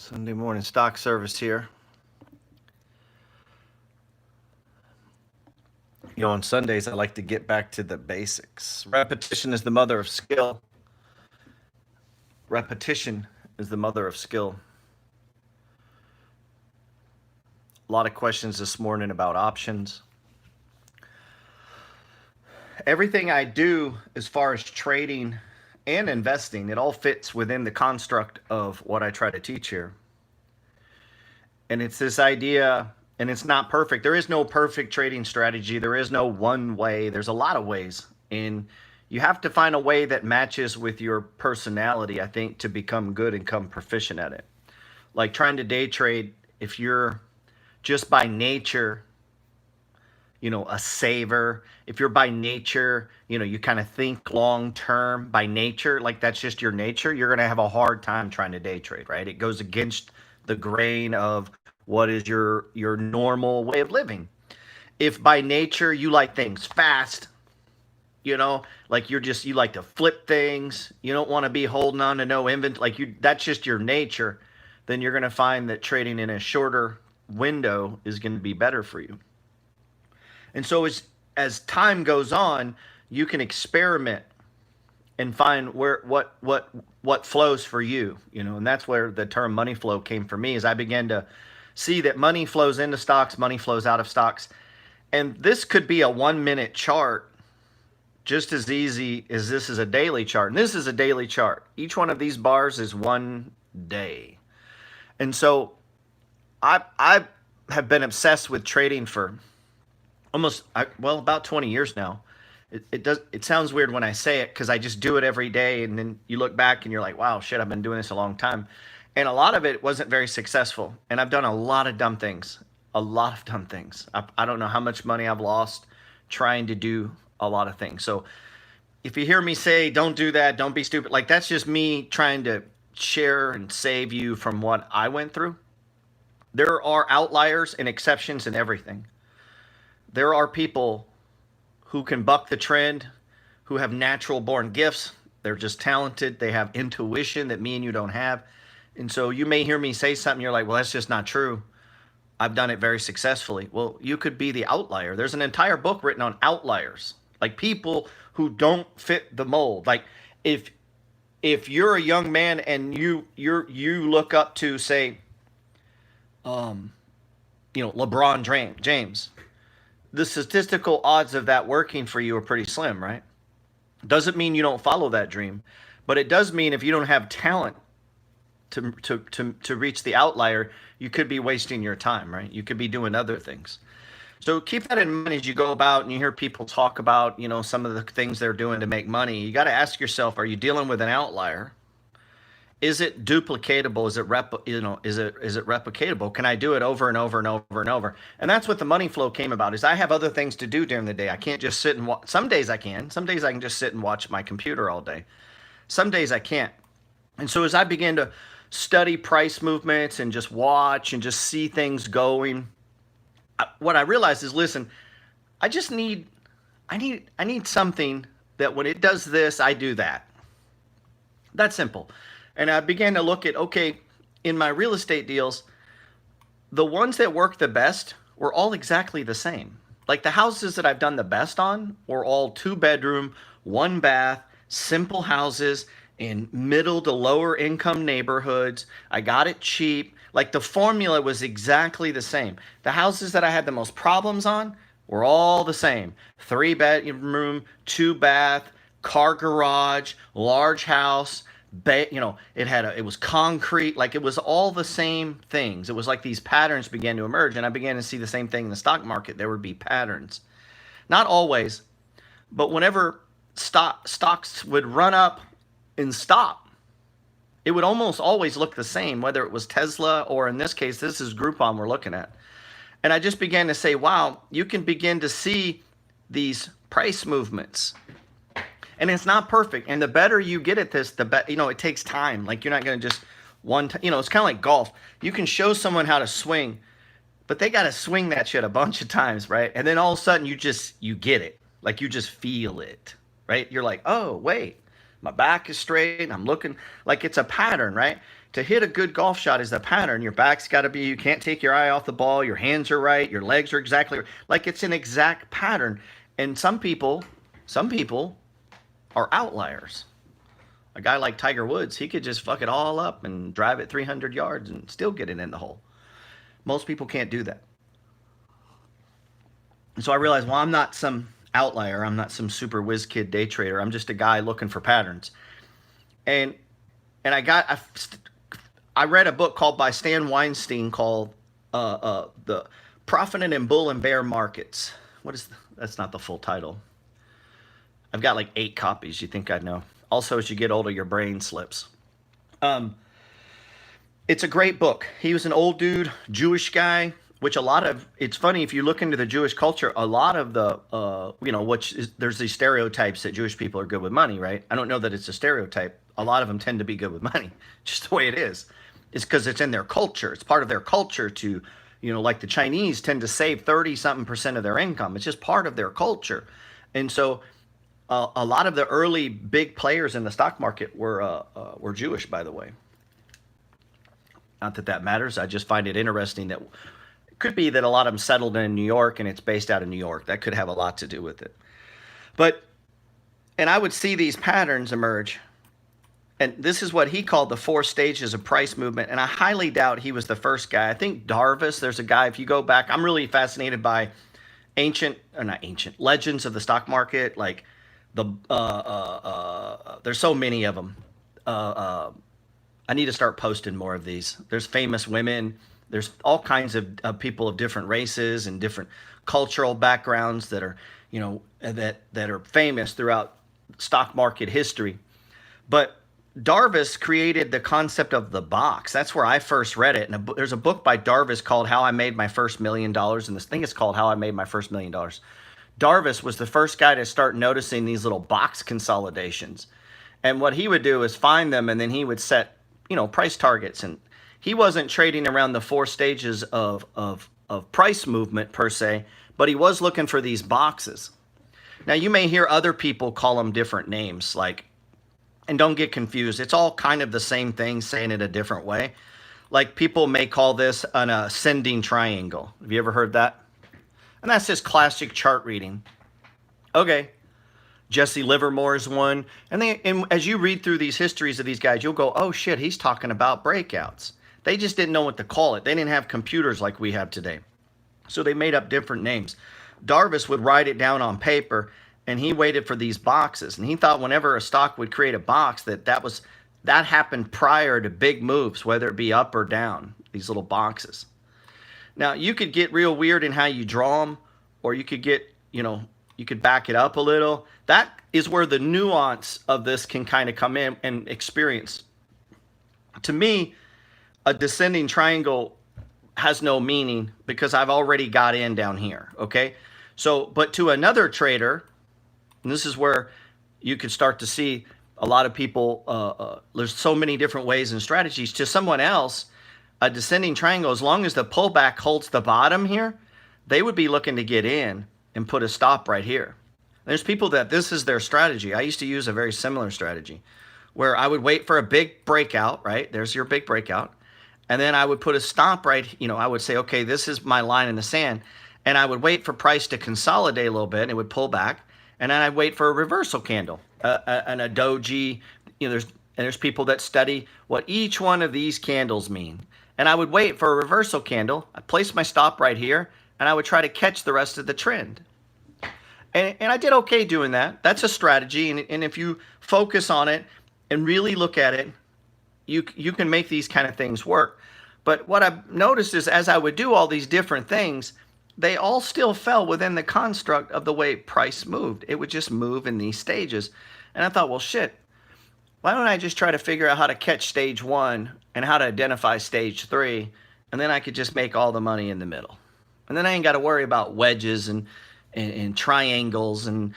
Sunday morning stock service here. On Sundays, I like to get back to the basics. Repetition is the mother of skill. Repetition is the mother of skill. A lot of questions this morning about options. Everything I do as far as trading and investing, it all fits within the construct of what I try to teach here. And it's this idea, and it's not perfect. There is no perfect trading strategy. There is no one way. There's a lot of ways. And you have to find a way that matches with your personality, I think, to become good and become proficient at it. Like trying to day trade, if you're just by nature, a saver, if you're by nature, you kind of think long term by nature, like that's just your nature, you're going to have a hard time trying to day trade, right? It goes against the grain of what is your normal way of living. If by nature you like things fast, like you like to flip things, you don't want to be holding on to no inventory, that's just your nature, then you're going to find that trading in a shorter window is going to be better for you. And so as time goes on, you can experiment and find what flows for you, and that's where the term money flow came for me, as I began to see that money flows into stocks, money flows out of stocks. And this could be a 1-minute chart just as easy as this is a daily chart. And this is a daily chart. Each one of these bars is one day. And so I have been obsessed with trading for about 20 years now. It sounds weird when I say it because I just do it every day, and then you look back and you're like, wow, shit, I've been doing this a long time. And a lot of it wasn't very successful, and I've done a lot of dumb things. I don't know how much money I've lost trying to do a lot of things. So if you hear me say don't do that, don't be stupid, like that's just me trying to share and save you from what I went through. There are outliers and exceptions in everything. There are people who can buck the trend, who have natural born gifts. They're just talented. They have intuition that me and you don't have. And so you may hear me say something, you're like, well, that's just not true. I've done it very successfully. Well, you could be the outlier. There's an entire book written on outliers, like people who don't fit the mold. Like if you're a young man and you look up to, say, LeBron James, the statistical odds of that working for you are pretty slim, right? Doesn't mean you don't follow that dream, but it does mean if you don't have talent to reach the outlier, you could be wasting your time, right? You could be doing other things. So keep that in mind as you go about and you hear people talk about, some of the things they're doing to make money. You got to ask yourself, are you dealing with an outlier? Is it duplicatable? Is it replicatable? Can I do it over and over and over and over? And that's what the money flow came about, is I have other things to do during the day. I can't just sit and watch. Some days I can. Some days I can just sit and watch my computer all day. Some days I can't. And so as I began to study price movements and just watch and just see things going, what I realized is, listen, I need something that when it does this, I do that. That's simple. And I began to look at, okay, in my real estate deals, the ones that work the best were all exactly the same. Like the houses that I've done the best on were all 2-bedroom, 1-bath, simple houses in middle to lower income neighborhoods. I got it cheap. Like the formula was exactly the same. The houses that I had the most problems on were all the same. 3-bedroom, 2-bath, car garage, large house. It was concrete, like it was all the same things. It was like these patterns began to emerge, and I began to see the same thing in the stock market. There would be patterns. Not always, but whenever stocks would run up and stop, it would almost always look the same, whether it was Tesla or in this case, this is Groupon we're looking at. And I just began to say, wow, you can begin to see these price movements. And it's not perfect. And the better you get at this, the better, it takes time. Like you're not going to just it's kind of like golf. You can show someone how to swing, but they got to swing that shit a bunch of times, right? And then all of a sudden you get it. Like you just feel it, right? You're like, oh, wait, My back is straight. And I'm looking like it's a pattern, right? To hit a good golf shot is the pattern. Your back's got to be, you can't take your eye off the ball. Your hands are right. Your legs are exactly right. Like it's an exact pattern. And some people are outliers. A guy like Tiger Woods, he could just fuck it all up and drive it 300 yards and still get it in the hole. Most people can't do that. And so I realized, well, I'm not some outlier. I'm not some super whiz kid day trader. I'm just a guy looking for patterns. And I read a book called by Stan Weinstein called The Profiting in Bull and Bear Markets. That's not the full title. I've got like 8 copies. You think I'd know. Also, as you get older, your brain slips. It's a great book. He was an old dude, Jewish guy, which it's funny if you look into the Jewish culture, a lot of the, there's these stereotypes that Jewish people are good with money, right? I don't know that it's a stereotype. A lot of them tend to be good with money, just the way it is. It's because it's in their culture. It's part of their culture to, like the Chinese tend to save 30-something% of their income. It's just part of their culture. And so a lot of the early big players in the stock market were Jewish, by the way. Not that that matters. I just find it interesting that it could be that a lot of them settled in New York and it's based out of New York. That could have a lot to do with it. And I would see these patterns emerge. And this is what he called the 4 stages of price movement. And I highly doubt he was the first guy. I think Darvis, there's a guy, if you go back, I'm really fascinated by legends of the stock market. Like there's so many of them. I need to start posting more of these. There's famous women. There's all kinds of people of different races and different cultural backgrounds that are, that are famous throughout stock market history. But Darvis created the concept of the box. That's where I first read it. And there's a book by Darvis called How I Made My First $1 Million. And this thing is called How I Made My First $1 Million. Darvis was the first guy to start noticing these little box consolidations. And what he would do is find them, and then he would set, price targets. And he wasn't trading around the 4 stages of price movement per se, but he was looking for these boxes. Now, you may hear other people call them different names, and don't get confused. It's all kind of the same thing, saying it a different way. Like people may call this an ascending triangle. Have you ever heard that? And that's just classic chart reading. Okay. Jesse Livermore's one. And as you read through these histories of these guys, you'll go, oh shit, he's talking about breakouts. They just didn't know what to call it. They didn't have computers like we have today. So they made up different names. Darvis would write it down on paper, and he waited for these boxes. And he thought whenever a stock would create a box, that happened prior to big moves, whether it be up or down, these little boxes. Now, you could get real weird in how you draw them, or you could get, you could back it up a little. That is where the nuance of this can kind of come in and experience. To me, a descending triangle has no meaning because I've already got in down here, okay? So, but to another trader, and this is where you could start to see a lot of people, there's so many different ways and strategies. To someone else, a descending triangle, as long as the pullback holds the bottom here, they would be looking to get in and put a stop right here. There's people that this is their strategy. I used to use a very similar strategy where I would wait for a big breakout, right? There's your big breakout. And then I would put a stop right, I would say, okay, this is my line in the sand. And I would wait for price to consolidate a little bit, and it would pull back. And then I'd wait for a reversal candle and a doji. There's people that study what each one of these candles mean. And I would wait for a reversal candle. I'd place my stop right here, and I would try to catch the rest of the trend. And I did okay doing that. That's a strategy. And if you focus on it and really look at it, you can make these kind of things work. But what I've noticed is as I would do all these different things, they all still fell within the construct of the way price moved. It would just move in these stages. And I thought, well, shit, why don't I just try to figure out how to catch stage 1 and how to identify stage 3, and then I could just make all the money in the middle. And then I ain't got to worry about wedges and triangles and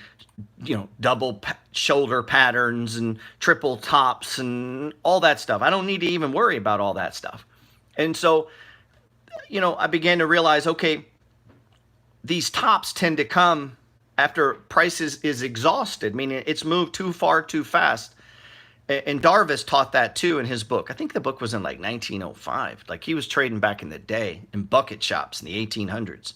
double shoulder patterns and triple tops and all that stuff. I don't need to even worry about all that stuff. And so, I began to realize, okay, these tops tend to come after price is exhausted, meaning it's moved too far too fast. And Darvis taught that too in his book. I think the book was in like 1905. Like he was trading back in the day in bucket shops in the 1800s.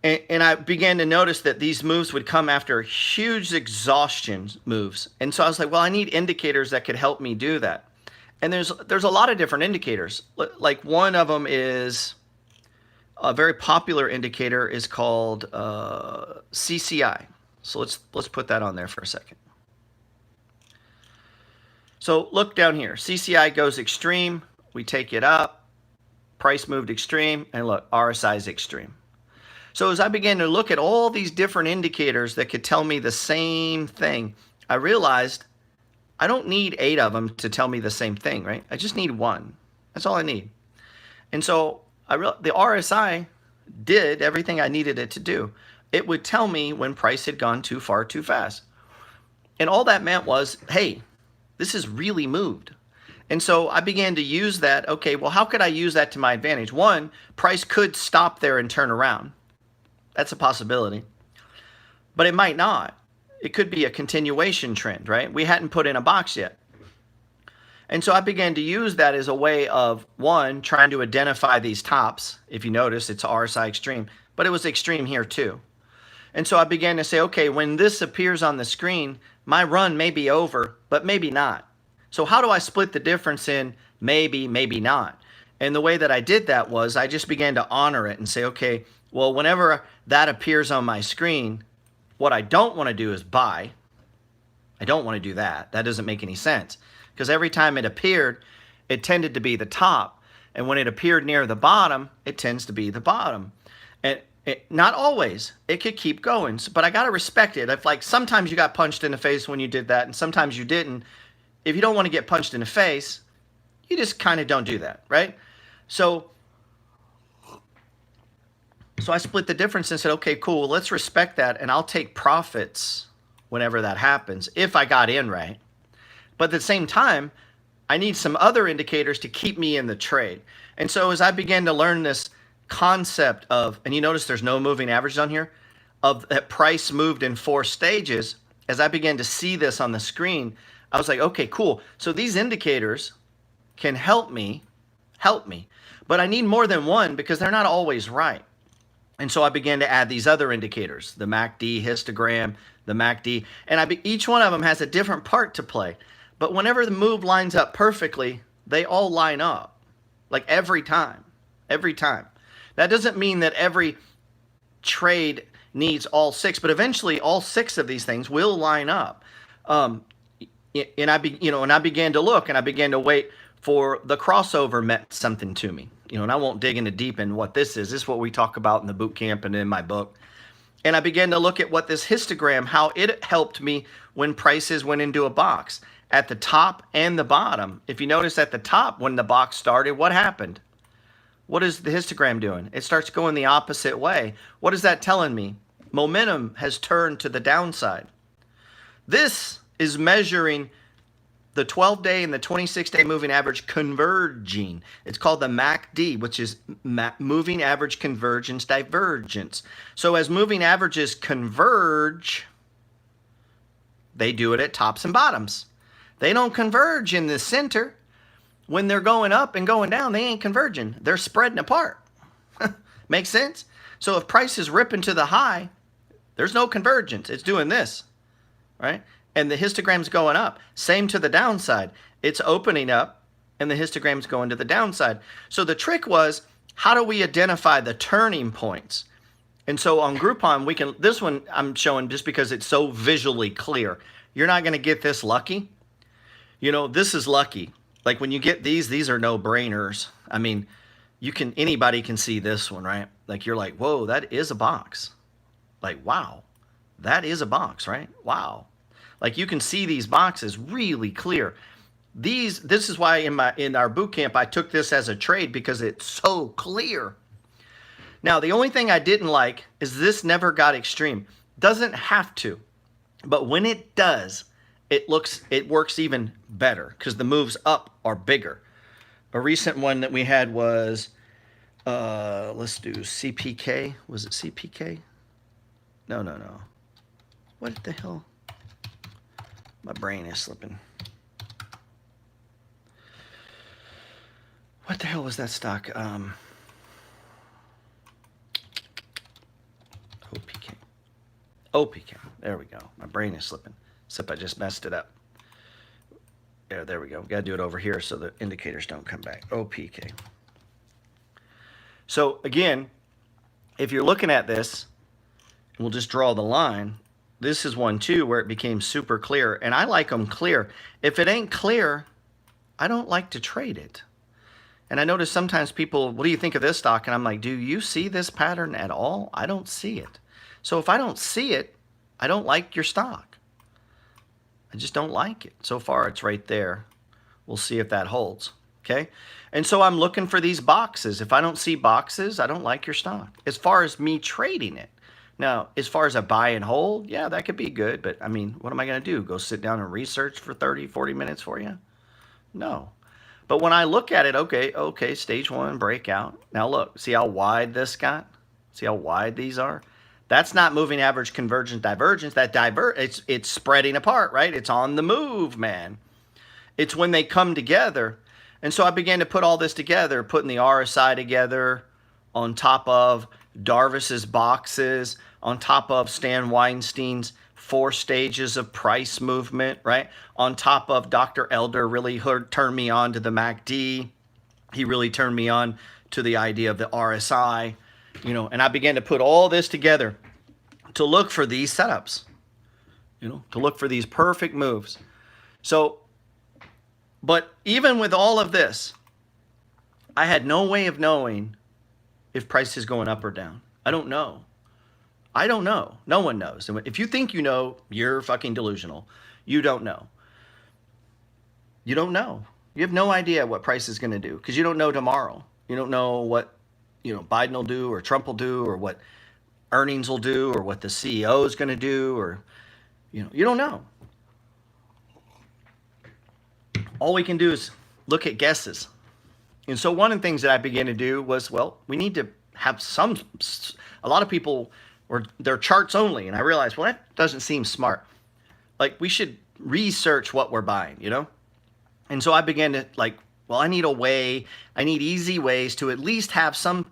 And I began to notice that these moves would come after huge exhaustion moves. And so I was like, well, I need indicators that could help me do that. And there's a lot of different indicators. Like one of them is a very popular indicator is called CCI. So let's put that on there for a second. So look down here. CCI goes extreme. We take it up. Price moved extreme. And look, RSI is extreme. So as I began to look at all these different indicators that could tell me the same thing, I realized I don't need 8 of them to tell me the same thing, right? I just need one. That's all I need. And so the RSI did everything I needed it to do. It would tell me when price had gone too far too fast. And all that meant was, hey, this is really moved. And so I began to use that. Okay, well, how could I use that to my advantage? One, price could stop there and turn around. That's a possibility. But it might not. It could be a continuation trend, right? We hadn't put in a box yet. And so I began to use that as a way of, one, trying to identify these tops. If you notice, it's RSI extreme, but it was extreme here too. And so I began to say, okay, when this appears on the screen, my run may be over, but maybe not. So how do I split the difference in maybe, maybe not? And the way that I did that was I just began to honor it and say, okay, well, whenever that appears on my screen, what I don't want to do is buy. I don't want to do that. That doesn't make any sense. Because every time it appeared, it tended to be the top. And when it appeared near the bottom, it tends to be the bottom. And not always. It could keep going. But I got to respect it. If like sometimes you got punched in the face when you did that, and sometimes you didn't. If you don't want to get punched in the face, you just kind of don't do that, right? So I split the difference and said, okay, cool, well, let's respect that, and I'll take profits whenever that happens, if I got in right. But at the same time, I need some other indicators to keep me in the trade. And so as I began to learn this concept of, and you notice there's no moving averages on here, of that price moved in 4 stages, as I began to see this on the screen, I was like, okay, cool. So these indicators can help me, but I need more than one because they're not always right. And so I began to add these other indicators, the MACD, histogram, the MACD, and each one of them has a different part to play. But whenever the move lines up perfectly, they all line up, like every time. That doesn't mean that every trade needs all 6, but eventually all 6 of these things will line up. And I began to look, and I began to wait for the crossover meant something to me. And I won't dig into deep in what this is. This is what we talk about in the boot camp and in my book. And I began to look at what this histogram, how it helped me when prices went into a box at the top and the bottom. If you notice at the top, when the box started, what happened? What is the histogram doing? It starts going the opposite way. What is that telling me? Momentum has turned to the downside. This is measuring the 12-day and the 26-day moving average converging. It's called the MACD, which is moving average convergence divergence. So as moving averages converge, they do it at tops and bottoms. They don't converge in the center. When they're going up and going down, they ain't converging. They're spreading apart. Makes sense? So if price is ripping to the high, there's no convergence. It's doing this, right? And the histogram's going up. Same to the downside. It's opening up and the histogram's going to the downside. So the trick was, how do we identify the turning points? And so on Groupon, this one I'm showing just because it's so visually clear. You're not going to get this lucky. This is lucky. Like when you get these are no-brainers. I mean, anybody can see this one, right? Like you're like, whoa, that is a box. Like, wow, that is a box, right? Wow. Like you can see these boxes really clear. This is why in our boot camp I took this as a trade, because it's so clear. Now the only thing I didn't like is this never got extreme. Doesn't have to, but when it does, it works even better because the moves up are bigger. A recent one that we had was let's do CPK. Was it CPK? No. What the hell? My brain is slipping. What the hell was that stock? OPK. OPK. There we go. My brain is slipping. Except I just messed it up. Yeah, there we go. Got to do it over here so the indicators don't come back. OPK. So again, if you're looking at this, we'll just draw the line. This is one too where it became super clear, and I like them clear. If it ain't clear, I don't like to trade it. And I notice sometimes people, what do you think of this stock? And I'm like, do you see this pattern at all? I don't see it. So if I don't see it, I don't like your stock. I just don't like it. So far, it's right there. We'll see if that holds. Okay. And so I'm looking for these boxes. If I don't see boxes, I don't like your stock. As far as me trading it. Now, as far as a buy and hold, yeah, that could be good. But I mean, what am I going to do? Go sit down and research for 30, 40 minutes for you? No. But when I look at it, okay, stage one, breakout. Now look, see how wide this got? See how wide these are? That's not moving average convergence divergence. That it's spreading apart, right? It's on the move, man. It's when they come together. And so I began to put all this together, putting the RSI together on top of Darvis's boxes, on top of Stan Weinstein's 4 stages of price movement, right? On top of Dr. Elder really turned me on to the MACD. He really turned me on to the idea of the RSI, you know, and I began to put all this together to look for these setups, you know, to look for these perfect moves. So, but even with all of this, I had no way of knowing if price is going up or down. I don't know. I don't know. No one knows. And if you think you know, you're fucking delusional. You don't know. You don't know. You have no idea what price is going to do because you don't know tomorrow. You don't know what, you know, Biden will do or Trump will do or what earnings will do or what the CEO is going to do or, you know, you don't know. All we can do is look at guesses. And so one of the things that I began to do was, well, we need to have a lot of people or they're charts only. And I realized, well, that doesn't seem smart. Like we should research what we're buying, you know? And so I began to like, well, I need easy ways to at least have some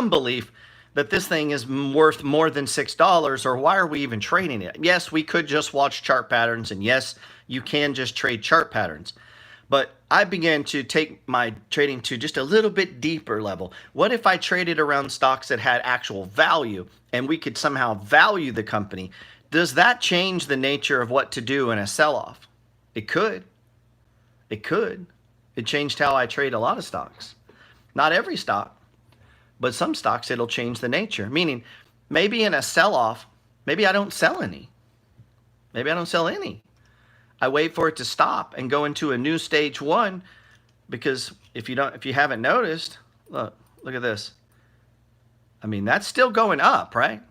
belief that this thing is worth more than $6 or why are we even trading it? Yes, we could just watch chart patterns and yes, you can just trade chart patterns. But I began to take my trading to just a little bit deeper level. What if I traded around stocks that had actual value and we could somehow value the company? Does that change the nature of what to do in a sell-off? It could. It could. It changed how I trade a lot of stocks. Not every stock, but some stocks it'll change the nature. Meaning, maybe in a sell-off, maybe I don't sell any. Maybe I don't sell any. I wait for it to stop and go into a new stage one because if you haven't noticed, look at this. I mean, that's still going up, right?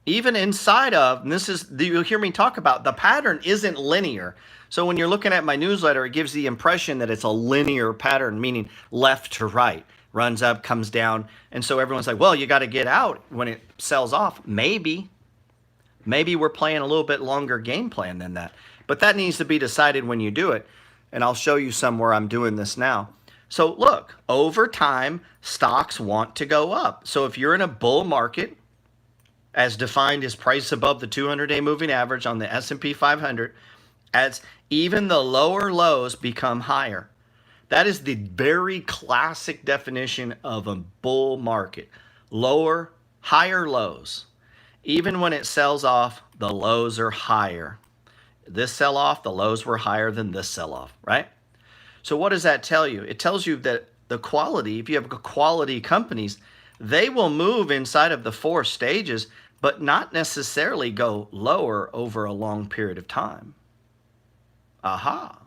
Even inside of, and you'll hear me talk about, the pattern isn't linear. So when you're looking at my newsletter, it gives the impression that it's a linear pattern, meaning left to right, runs up, comes down. And so everyone's like, well, you got to get out when it sells off. Maybe we're playing a little bit longer game plan than that. But that needs to be decided when you do it. And I'll show you some where I'm doing this now. So look, over time, stocks want to go up. So if you're in a bull market, as defined as price above the 200-day moving average on the S&P 500, as even the lower lows become higher. That is the very classic definition of a bull market. Higher lows. Even when it sells off, the lows are higher. This sell-off, the lows were higher than this sell-off, right? So what does that tell you? It tells you that the quality, if you have quality companies, they will move inside of the 4 stages, but not necessarily go lower over a long period of time. Aha.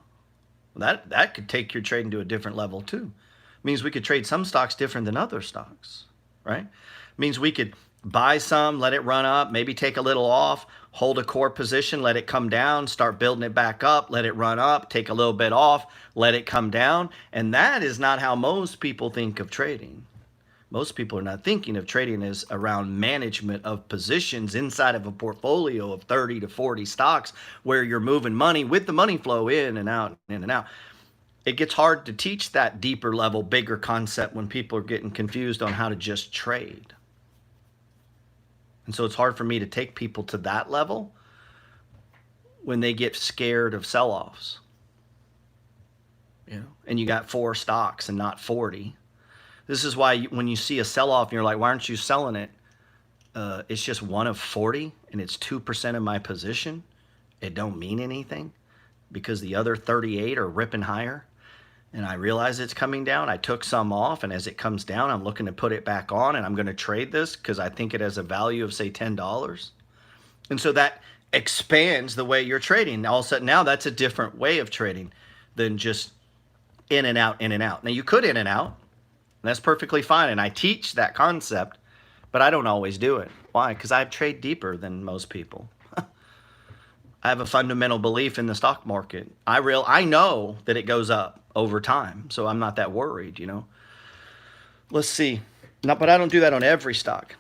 That could take your trading to a different level too. It means we could trade some stocks different than other stocks, right? It means we could buy some, let it run up, maybe take a little off, hold a core position, let it come down, start building it back up, let it run up, take a little bit off, let it come down. And that is not how most people think of trading. Most people are not thinking of trading as around management of positions inside of a portfolio of 30 to 40 stocks where you're moving money with the money flow in and out, in and out. it gets hard to teach that deeper level, bigger concept when people are getting confused on how to just trade. And so it's hard for me to take people to that level when they get scared of sell-offs. You know, and you got 4 stocks and not 40. This is why when you see a sell-off and you're like, why aren't you selling it? It's just one of 40 and it's 2% of my position. It don't mean anything because the other 38 are ripping higher. And I realize it's coming down. I took some off, and as it comes down, I'm looking to put it back on, and I'm going to trade this because I think it has a value of, say, $10. And so that expands the way you're trading. All of a sudden, now that's a different way of trading than just in and out, in and out. Now, you could in and out, and that's perfectly fine, and I teach that concept, but I don't always do it. Why? Because I trade deeper than most people. I have a fundamental belief in the stock market. I know that it goes up over time, so I'm not that worried, you know. Let's see. No, but I don't do that on every stock.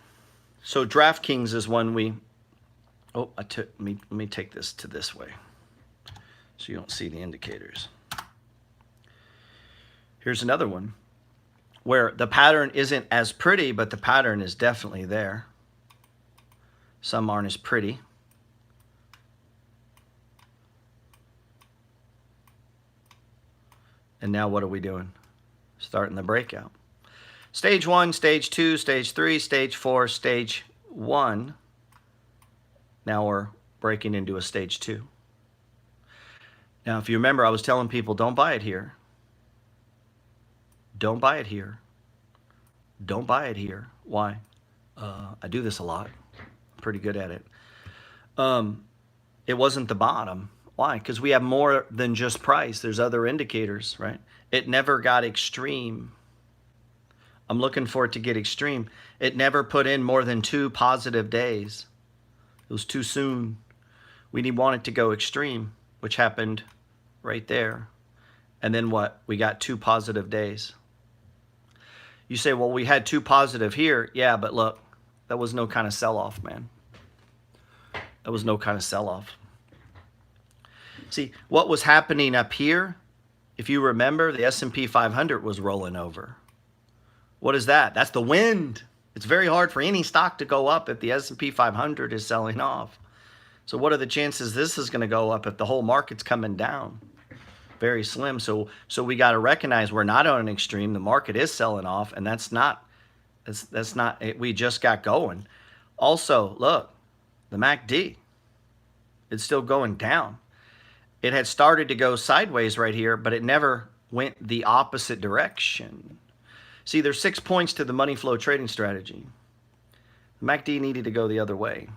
So DraftKings is one we. Oh, let me take this to this way, so you don't see the indicators. Here's another one where the pattern isn't as pretty, but the pattern is definitely there. Some aren't as pretty. And now what are we doing? Starting the breakout. Stage 1, stage 2, stage 3, stage 4, stage 1. Now we're breaking into a stage 2. Now, if you remember, I was telling people, don't buy it here. Don't buy it here. Don't buy it here. Why? I do this a lot. I'm pretty good at it. It wasn't the bottom. Why? Because we have more than just price. There's other indicators, right? It never got extreme. I'm looking for it to get extreme. It never put in more than 2 positive days. It was too soon. We want it to go extreme, which happened right there. And then what? We got 2 positive days. You say, well, we had 2 positive here. Yeah, but look, that was no kind of sell-off, man. That was no kind of sell-off. See, what was happening up here, if you remember, the S&P 500 was rolling over. What is that? That's the wind. It's very hard for any stock to go up if the S&P 500 is selling off. So what are the chances this is going to go up if the whole market's coming down? Very slim. So we got to recognize we're not on an extreme. The market is selling off, and that's not, we just got going. Also, look, the MACD, it's still going down. It had started to go sideways right here, but it never went the opposite direction. See, there's 6 points to the money flow trading strategy. The MACD needed to go the other way.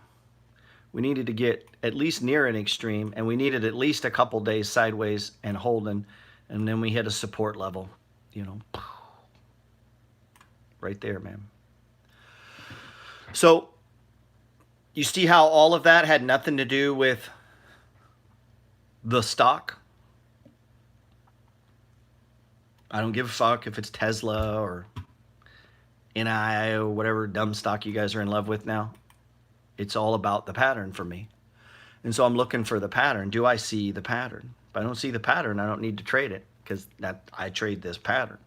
We needed to get at least near an extreme, and we needed at least a couple days sideways and holding, and then we hit a support level, you know, right there, man. So you see how all of that had nothing to do with the stock? I don't give a fuck if it's Tesla or NI or whatever dumb stock you guys are in love with now. It's all about the pattern for me. And so I'm looking for the pattern. Do I see the pattern? If I don't see the pattern, I don't need to trade it because I trade this pattern.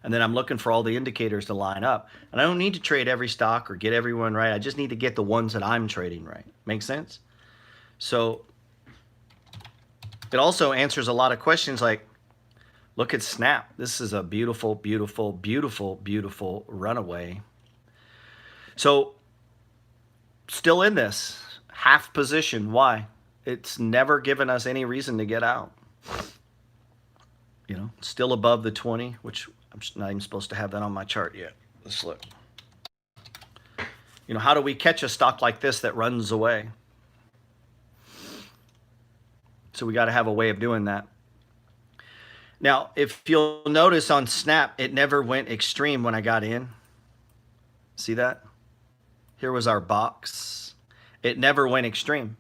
And then I'm looking for all the indicators to line up. And I don't need to trade every stock or get everyone right. I just need to get the ones that I'm trading right. Make sense? So it also answers a lot of questions like, look at Snap. This is a beautiful, beautiful, beautiful, beautiful runaway. So still in this half position. Why? It's never given us any reason to get out. You know, still above the 20, which I'm not even supposed to have that on my chart yet. Let's look. You know, how do we catch a stock like this that runs away? So we got to have a way of doing that. Now, if you'll notice on Snap, it never went extreme when I got in. See that? Here was our box. It never went extreme.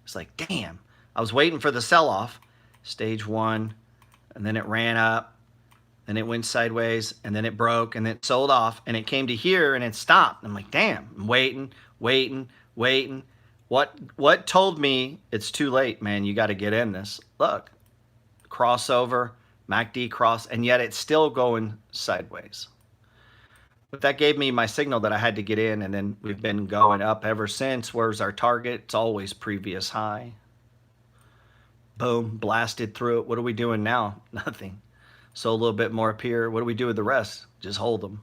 It's like, damn, I was waiting for the sell-off, stage 1, and then it ran up, then it went sideways, and then it broke, and then it sold off, and it came to here, and it stopped. I'm like, damn, I'm waiting. What told me it's too late, man? You got to get in this. Look, crossover, MACD cross, and yet it's still going sideways. But that gave me my signal that I had to get in, and then we've been going up ever since. Where's our target? It's always previous high. Boom, blasted through it. What are we doing now? Nothing. So a little bit more up here. What do we do with the rest? Just hold them.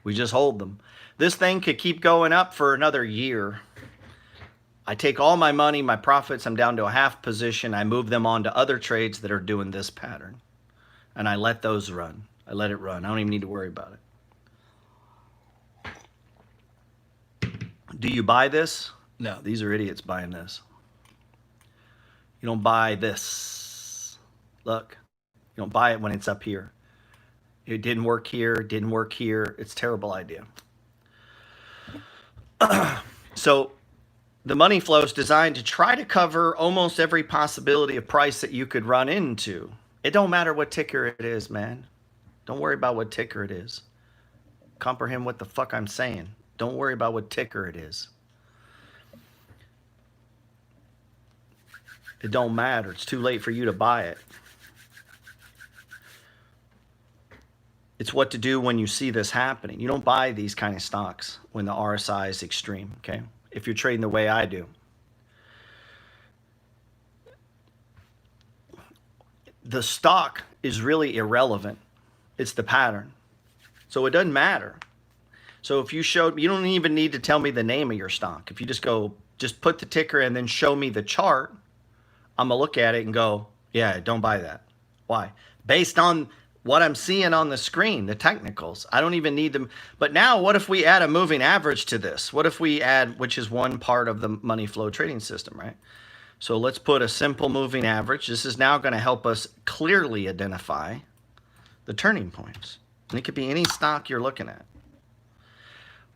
We just hold them. This thing could keep going up for another year. I take all my money, my profits, I'm down to a half position. I move them on to other trades that are doing this pattern. And I let those run. I let it run. I don't even need to worry about it. Do you buy this? No, these are idiots buying this. You don't buy this. Look, you don't buy it when it's up here. It didn't work here, didn't work here. It's a terrible idea. So the money flow is designed to try to cover almost every possibility of price that you could run into. It don't matter what ticker it is, man. Don't worry about what ticker it is. Comprehend what the fuck I'm saying. Don't worry about what ticker it is. It don't matter. It's too late for you to buy it. It's what to do when you see this happening. You don't buy these kind of stocks when the RSI is extreme, okay? If you're trading the way I do. The stock is really irrelevant. It's the pattern. So it doesn't matter. So if you showed, you don't even need to tell me the name of your stock. If you just go, just put the ticker and then show me the chart, I'm going to look at it and go, yeah, don't buy that. Why? Based on what I'm seeing on the screen, the technicals. I don't even need them. But now what if we add a moving average to this? What if we add, which is one part of the money flow trading system, right? So let's put a simple moving average. This is now going to help us clearly identify the turning points. And it could be any stock you're looking at.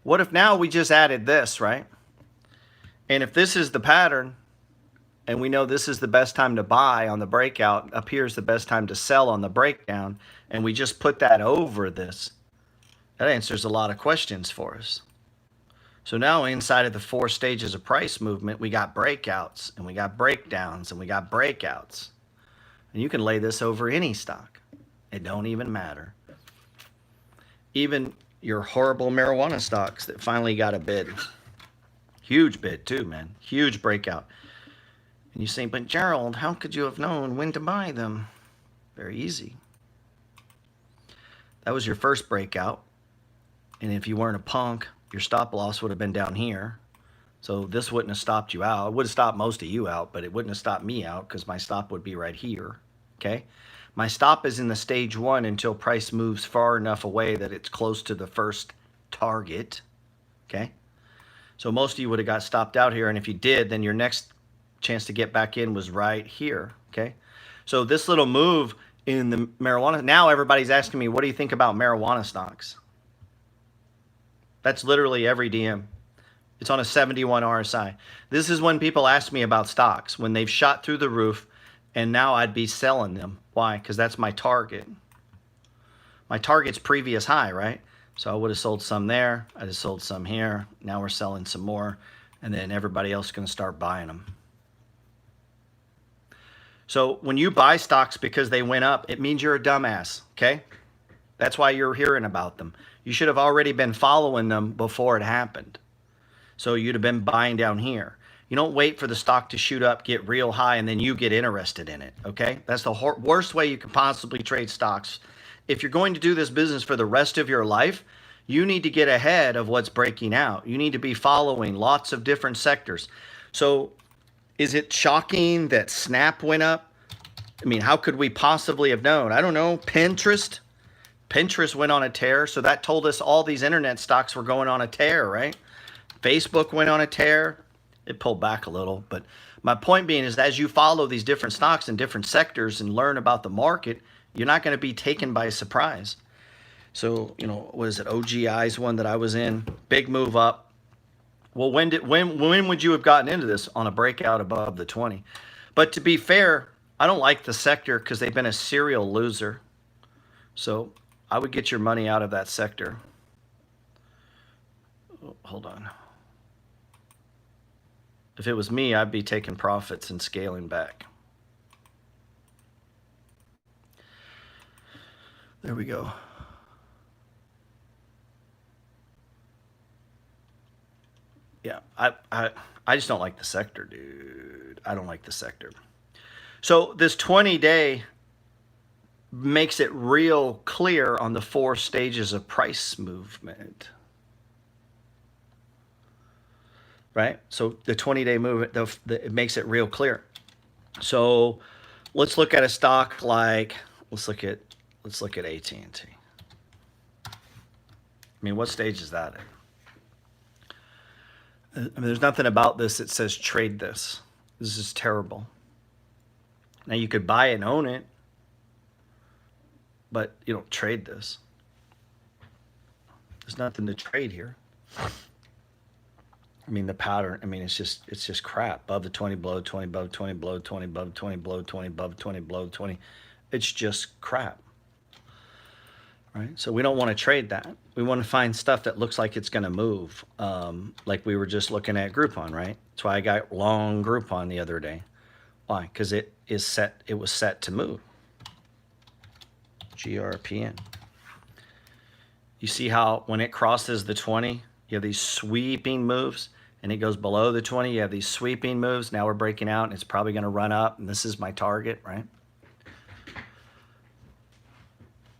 What if now we just added this, right? And if this is the pattern, and we know this is the best time to buy on the breakout, up here is the best time to sell on the breakdown, and we just put that over this, that answers a lot of questions for us. So now inside of the 4 stages of price movement, we got breakouts, and we got breakdowns, and we got breakouts. And you can lay this over any stock. It don't even matter. Even your horrible marijuana stocks that finally got a bid. Huge bid too, man. Huge breakout. And you say, but Gerald, how could you have known when to buy them? Very easy. That was your first breakout. And if you weren't a punk, your stop loss would have been down here. So this wouldn't have stopped you out. It would have stopped most of you out, but it wouldn't have stopped me out because my stop would be right here. Okay? My stop is in the stage 1 until price moves far enough away that it's close to the first target. Okay? So most of you would have got stopped out here. And if you did, then your next chance to get back in was right here. Okay? So this little move in the marijuana, now everybody's asking me, what do you think about marijuana stocks? That's literally every DM. It's on a 71 RSI. This is when people ask me about stocks, when they've shot through the roof, and now I'd be selling them. Why? Because that's my target. My target's previous high, right? So I would have sold some there. I just sold some here. Now we're selling some more, and then everybody else is going to start buying them. So when you buy stocks because they went up, it means you're a dumbass, okay? That's why you're hearing about them. You should have already been following them before it happened. So you'd have been buying down here. You don't wait for the stock to shoot up, get real high, and then you get interested in it, okay? That's the worst way you can possibly trade stocks. If you're going to do this business for the rest of your life, you need to get ahead of what's breaking out. You need to be following lots of different sectors. So is it shocking that Snap went up? I mean, how could we possibly have known? I don't know. Pinterest went on a tear, so that told us all these internet stocks were going on a tear, right? Facebook went on a tear. It pulled back a little, but my point being is as you follow these different stocks in different sectors and learn about the market, you're not going to be taken by surprise. So, you know, what is it? OGI's one that I was in, big move up. Well, when would you have gotten into this? On a breakout above the 20? But to be fair, I don't like the sector because they've been a serial loser. So I would get your money out of that sector. Oh, hold on. If it was me, I'd be taking profits and scaling back. There we go. Yeah, I just don't like the sector, dude. I don't like the sector. So this 20-day makes it real clear on the 4 stages of price movement. Right? So the 20-day movement, it makes it real clear. So let's look at a stock like, let's look at AT&T. I mean, what stage is that in? I mean, there's nothing about this that says trade this. This is terrible. Now you could buy it and own it, but you don't trade this. There's nothing to trade here. I mean, the pattern, I mean, it's just crap. Above the 20, below 20, above 20, below 20, above 20, below 20, above 20, below 20. It's just crap. Right? So we don't want to trade that. We want to find stuff that looks like it's going to move. Like we were just looking at Groupon, right? That's why I got long Groupon the other day. Why? Because it was set to move. GRPN. You see how when it crosses the 20, you have these sweeping moves, and it goes below the 20, you have these sweeping moves. Now we're breaking out, and it's probably going to run up, and this is my target, right?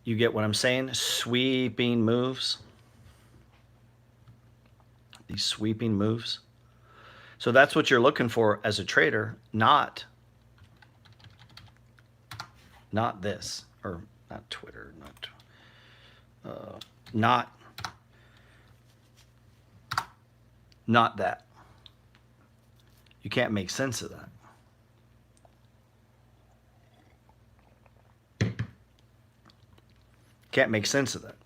You get what I'm saying? Sweeping moves. These sweeping moves. So that's what you're looking for as a trader, not this, or not Twitter, not that. You can't make sense of that. Can't make sense of that.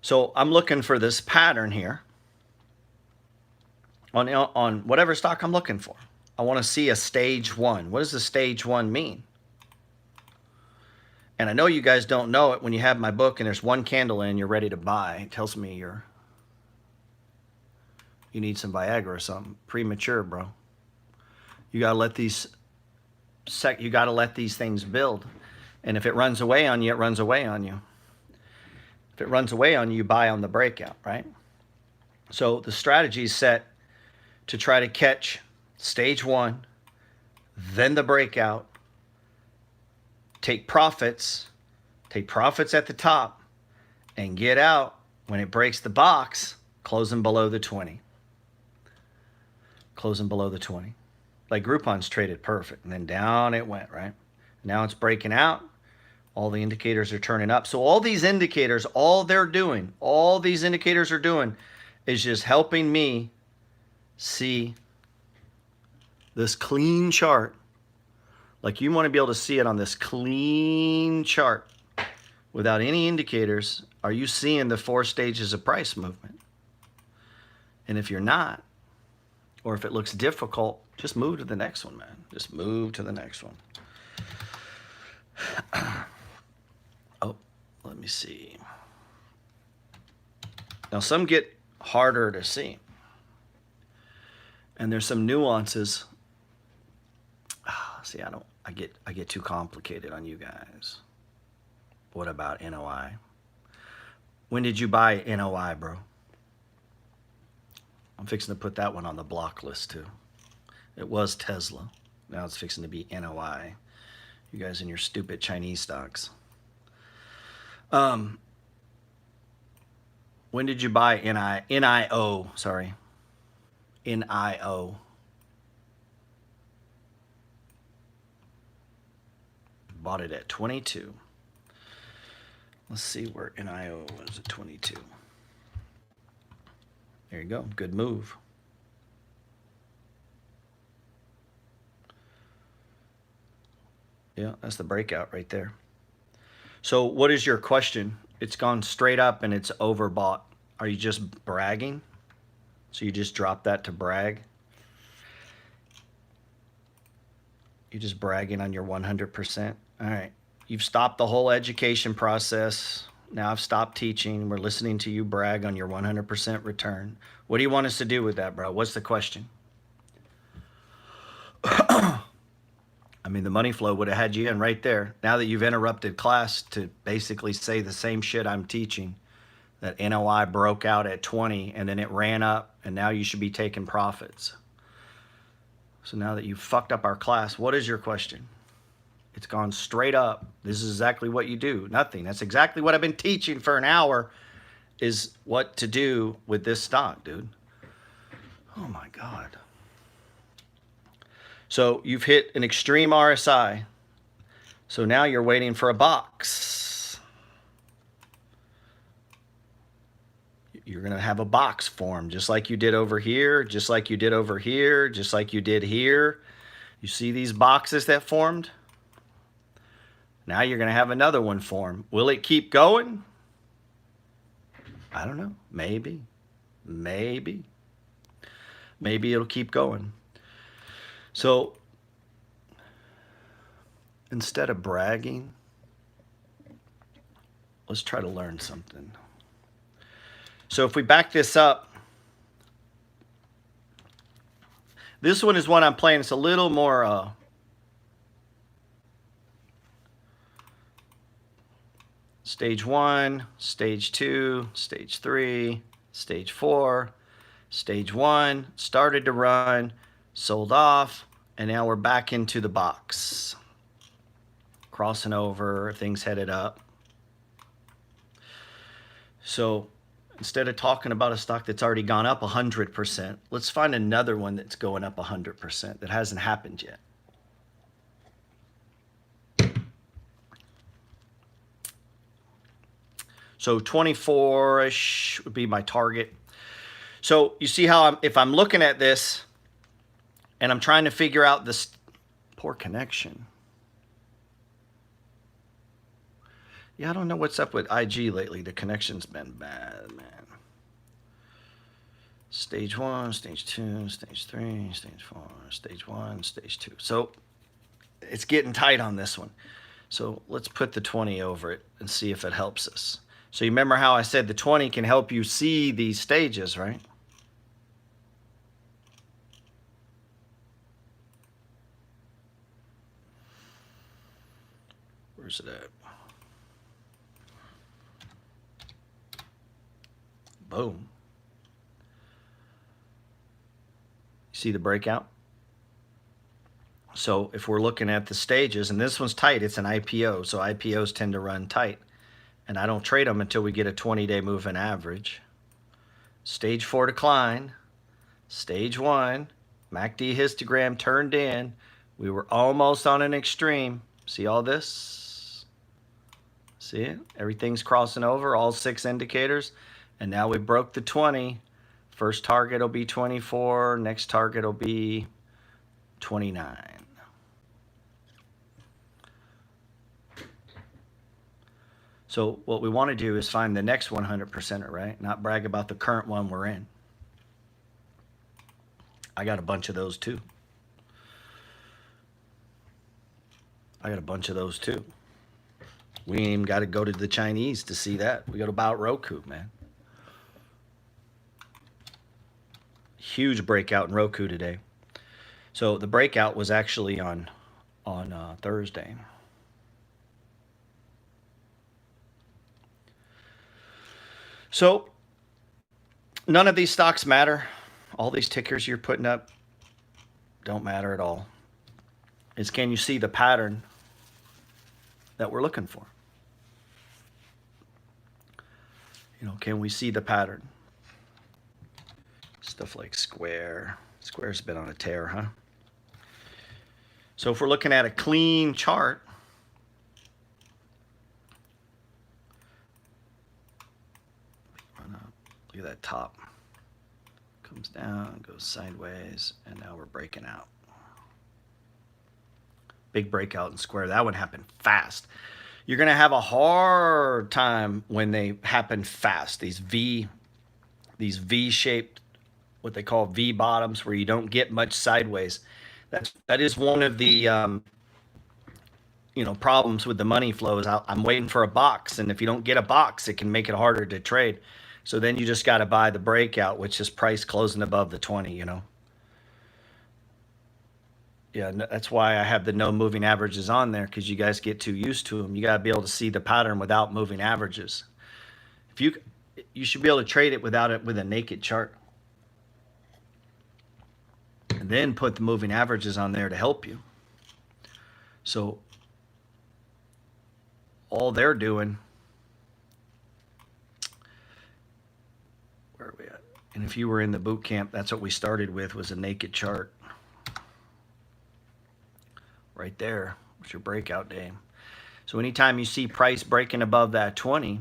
So I'm looking for this pattern here on whatever stock I'm looking for. I want to see a stage 1. What does the stage 1 mean? And I know you guys don't know it when you have my book and there's one candle in, you're ready to buy. It tells me you need some Viagra or something. Premature, bro. You gotta let these things build. And if it runs away on you, it runs away on you. If it runs away on you, you buy on the breakout, right? So the strategy is set to try to catch stage 1, then the breakout, take profits at the top, and get out when it breaks the box, closing below the 20. Closing below the 20. Like Groupon's traded perfect, and then down it went, right? Now it's breaking out. All the indicators are turning up. So all these indicators, all these indicators are doing is just helping me see this clean chart. Like you want to be able to see it on this clean chart without any indicators. Are you seeing the 4 stages of price movement? And if you're not, or if it looks difficult, just move to the next one, man. Just move to the next one. Oh, let me see. Now some get harder to see. And there's some nuances. See, I get too complicated on you guys. What about NOI? When did you buy NOI, bro? I'm fixing to put that one on the block list too. It was Tesla. Now it's fixing to be NOI. You guys and your stupid Chinese stocks. When did you buy NIO? Sorry. NIO. Bought it at 22. Let's see where NIO was at 22. There you go. Good move. Yeah, that's the breakout right there. So what is your question? It's gone straight up and it's overbought. Are you just bragging? So you just drop that to brag? You're just bragging on your 100%? All right. You've stopped the whole education process. Now I've stopped teaching. We're listening to you brag on your 100% return. What do you want us to do with that, bro? What's the question? I'm mean, the money flow would have had you in right there. Now that you've interrupted class to basically say the same shit I'm teaching, that NOI broke out at 20 and then it ran up and now you should be taking profits. So now that you've fucked up our class, what is your question? It's gone straight up. This is exactly what you do. Nothing. That's exactly what I've been teaching for an hour, is what to do with this stock, dude. Oh my God. So you've hit an extreme RSI. So now you're waiting for a box. You're going to have a box form, just like you did over here, just like you did over here, just like you did here. You see these boxes that formed? Now you're going to have another one form. Will it keep going? I don't know. Maybe. Maybe. Maybe it'll keep going. So instead of bragging, let's try to learn something. So if we back this up, this one is one I'm playing. It's a little more stage 1, stage 2, stage 3, stage 4, stage 1, started to run, sold off, and now we're back into the box. Crossing over, things headed up. So instead of talking about a stock that's already gone up 100%, let's find another one that's going up 100% that hasn't happened yet. So 24-ish would be my target. So you see how if I'm looking at this and I'm trying to figure out this poor connection. Yeah, I don't know what's up with IG lately. The connection's been bad, man. Stage 1, stage 2, stage 3, stage 4, stage 1, stage 2. So it's getting tight on this one. So let's put the 20 over it and see if it helps us. So you remember how I said the 20 can help you see these stages, right? Where's it at? Boom. See the breakout? So if we're looking at the stages, and this one's tight, it's an IPO, so IPOs tend to run tight. And I don't trade them until we get a 20-day moving average. Stage 4 decline. Stage 1, MACD histogram turned in. We were almost on an extreme. See all this? See it? Everything's crossing over, all 6 indicators. And now we broke the 20. First target will be 24. Next target will be 29. So what we want to do is find the next 100%er, right? Not brag about the current one we're in. I got a bunch of those too. I got a bunch of those too. We ain't even got to go to the Chinese to see that. We got to buy Roku, man. Huge breakout in Roku today. So the breakout was actually on Thursday. So none of these stocks matter. All these tickers you're putting up don't matter at all. It's can you see the pattern that we're looking for? You know, can we see the pattern? Stuff like Square. Square's been on a tear, huh? So if we're looking at a clean chart, look at that top. Comes down, goes sideways, and now we're breaking out. Big breakout in Square. That one happened fast. You're going to have a hard time when they happen fast. These V-shaped, what they call V bottoms, where you don't get much sideways. That is one of the problems with the money flows. I'm waiting for a box, and if you don't get a box, it can make it harder to trade. So then you just got to buy the breakout, which is price closing above the 20, Yeah, that's why I have the no moving averages on there, because you guys get too used to them. You got to be able to see the pattern without moving averages. If you should be able to trade it without it with a naked chart, and then put the moving averages on there to help you. So all they're doing, where are we at? And if you were in the boot camp, that's what we started with, was a naked chart. Right there was your breakout day. So anytime you see price breaking above that 20,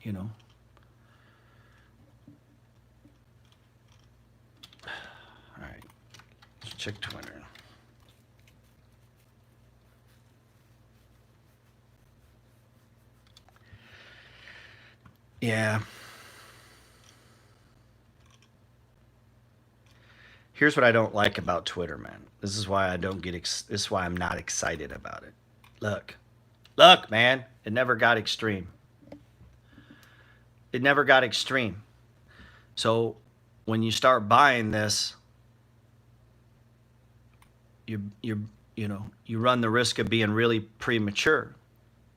you know, all right, let's check Twitter. Yeah. Here's what I don't like about Twitter, man. This is why I don't get, this is why I'm not excited about it. Look, man, it never got extreme. It never got extreme. So when you start buying this, you run the risk of being really premature.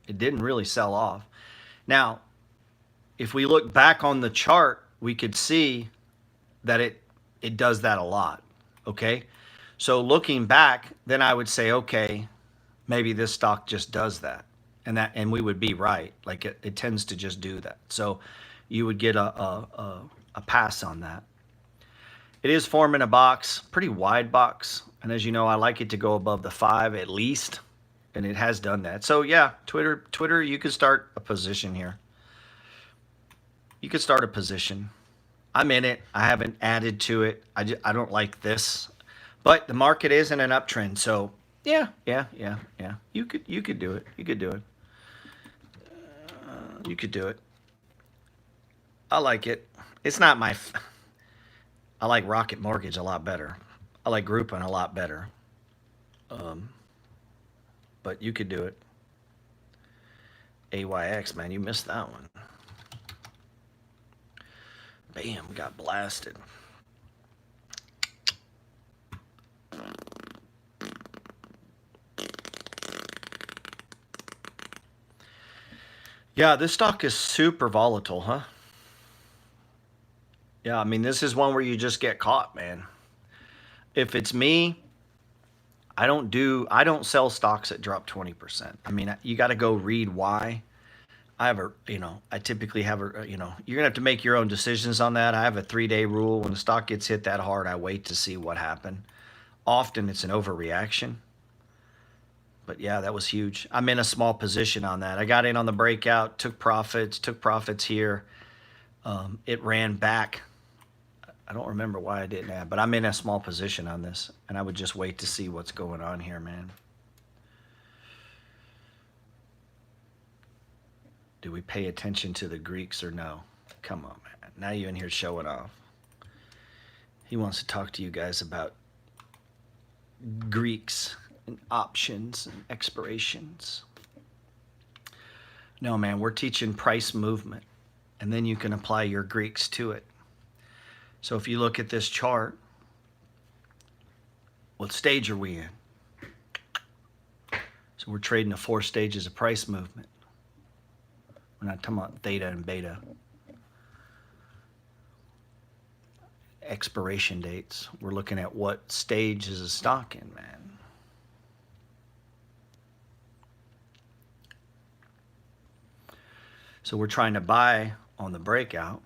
It didn't really sell off. Now, if we look back on the chart, we could see that it does that a lot. Okay? So looking back, then I would say, okay, maybe this stock just does that. And we would be right. Like it tends to just do that. So you would get a pass on that. It is forming a box, pretty wide box. And as you know, I like it to go above the 5 at least. And it has done that. So yeah, Twitter, you could start a position here. You could start a position. I'm in it. I haven't added to it. I don't like this. But the market is in an uptrend. So yeah. You could do it. You could do it. You could do it. I like it. It's not my... I like Rocket Mortgage a lot better. I like Groupon a lot better. But you could do it. AYX, man, you missed that one. Bam, we got blasted. Yeah, this stock is super volatile, huh? Yeah, I mean, this is one where you just get caught, man. If it's me, I don't sell stocks that drop 20%. I mean, you got to go read why. I typically have you're going to have to make your own decisions on that. I have a 3-day rule. When the stock gets hit that hard, I wait to see what happened. Often it's an overreaction. But yeah, that was huge. I'm in a small position on that. I got in on the breakout, took profits here. It ran back. I don't remember why I didn't add, but I'm in a small position on this, and I would just wait to see what's going on here, man. Do we pay attention to the Greeks or no? Come on, man. Now you're in here showing off. He wants to talk to you guys about Greeks and options and expirations. No, man, we're teaching price movement, and then you can apply your Greeks to it. So if you look at this chart, what stage are we in? So we're trading the 4 stages of price movement. We're not talking about theta and beta. Expiration dates. We're looking at what stage is a stock in, man. So we're trying to buy on the breakout.